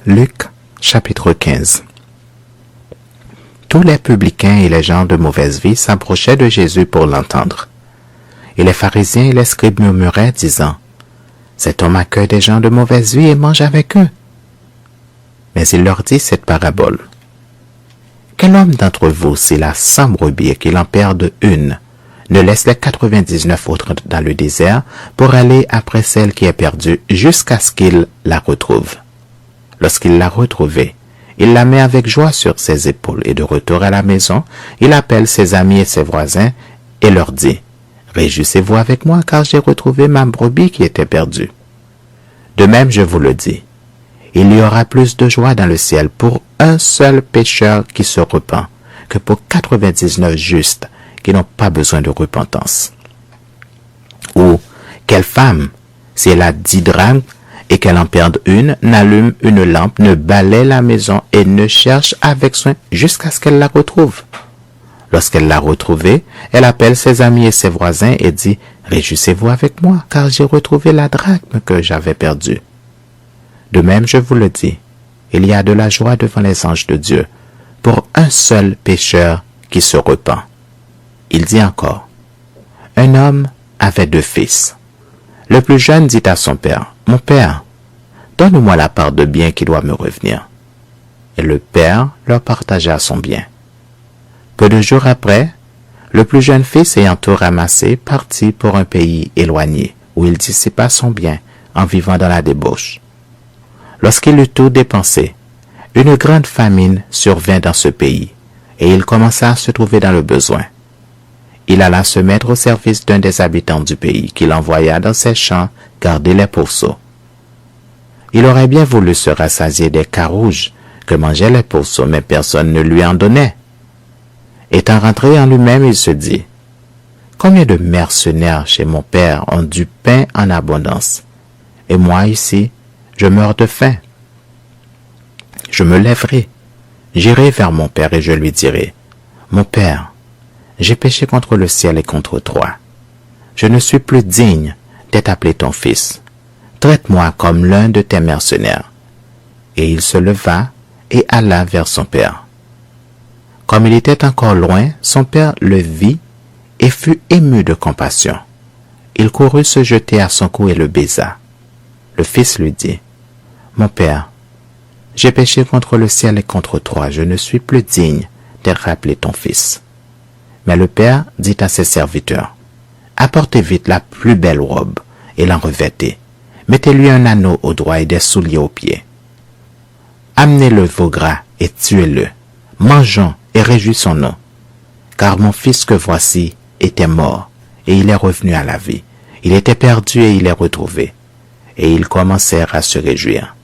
Luc, chapitre 15. Tous les publicains et les gens de mauvaise vie s'approchaient de Jésus pour l'entendre. Et les pharisiens et les scribes murmuraient, disant, « Cet homme accueille des gens de mauvaise vie et mange avec eux. » Mais il leur dit cette parabole. « Quel homme d'entre vous, s'il a 100 brebis et qu'il en perde une, ne laisse les 99 autres dans le désert pour aller après celle qui est perdue jusqu'à ce qu'il la retrouve. Lorsqu'il l'a retrouvée, il la met avec joie sur ses épaules et de retour à la maison, il appelle ses amis et ses voisins et leur dit, « Réjouissez-vous avec moi car j'ai retrouvé ma brebis qui était perdue. » De même, je vous le dis, il y aura plus de joie dans le ciel pour un seul pécheur qui se repent que pour 99 justes qui n'ont pas besoin de repentance. Ou, quelle femme, si elle a 10 drachmes et qu'elle en perde une, n'allume une lampe, ne balaie la maison et ne cherche avec soin jusqu'à ce qu'elle la retrouve. Lorsqu'elle l'a retrouvée, elle appelle ses amis et ses voisins et dit, « Réjouissez-vous avec moi, car j'ai retrouvé la drachme que j'avais perdue. » De même, je vous le dis, il y a de la joie devant les anges de Dieu pour un seul pécheur qui se repent. Il dit encore, un homme avait 2 fils. Le plus jeune dit à son père, « Mon père, donne-moi la part de bien qui doit me revenir. » Et le père leur partagea son bien. Peu de jours après, le plus jeune fils ayant tout ramassé partit pour un pays éloigné, où il dissipa son bien en vivant dans la débauche. Lorsqu'il eut tout dépensé, une grande famine survint dans ce pays, et il commença à se trouver dans le besoin. Il alla se mettre au service d'un des habitants du pays, qu'il envoya dans ses champs garder les pourceaux. Il aurait bien voulu se rassasier des carouges que mangeaient les pourceaux, mais personne ne lui en donnait. Étant rentré en lui-même, il se dit, « Combien de mercenaires chez mon père ont du pain en abondance, et moi ici, je meurs de faim. Je me lèverai, j'irai vers mon père et je lui dirai, « Mon père, j'ai péché contre le ciel et contre toi. Je ne suis plus digne d'être appelé ton fils. Traite-moi comme l'un de tes mercenaires. » Et il se leva et alla vers son père. Comme il était encore loin, son père le vit et fut ému de compassion. Il courut se jeter à son cou et le baisa. Le fils lui dit, « Mon père, j'ai péché contre le ciel et contre toi, je ne suis plus digne d'être appelé ton fils. » Mais le père dit à ses serviteurs, « Apportez vite la plus belle robe et l'en revêtez. Mettez-lui un anneau au doigt et des souliers aux pieds. Amenez le veau gras et tuez-le. Mangeons et réjouissons-nous. Car mon fils que voici était mort et il est revenu à la vie. Il était perdu et il est retrouvé. » Et ils commencèrent à se réjouir.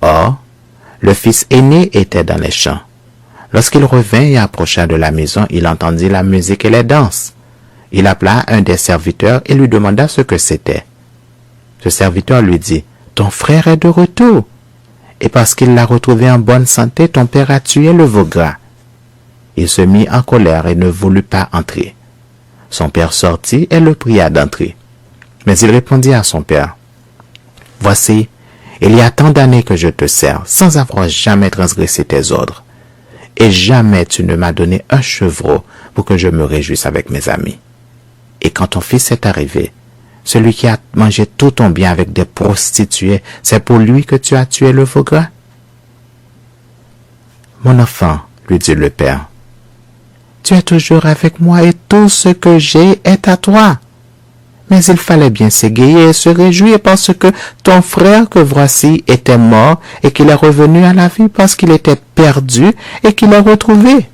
Or, le fils aîné était dans les champs. Lorsqu'il revint et approcha de la maison, il entendit la musique et les danses. Il appela un des serviteurs et lui demanda ce que c'était. Ce serviteur lui dit, « Ton frère est de retour, et parce qu'il l'a retrouvé en bonne santé, ton père a tué le veau gras. » Il se mit en colère et ne voulut pas entrer. Son père sortit et le pria d'entrer. Mais il répondit à son père, « Voici, il y a tant d'années que je te sers, sans avoir jamais transgressé tes ordres. Et jamais tu ne m'as donné un chevreau pour que je me réjouisse avec mes amis. Et quand ton fils est arrivé, celui qui a mangé tout ton bien avec des prostituées, c'est pour lui que tu as tué le veau gras? » « Mon enfant, lui dit le père, tu es toujours avec moi et tout ce que j'ai est à toi. Mais il fallait bien s'égayer et se réjouir parce que ton frère que voici était mort et qu'il est revenu à la vie parce qu'il était perdu et qu'il est retrouvé.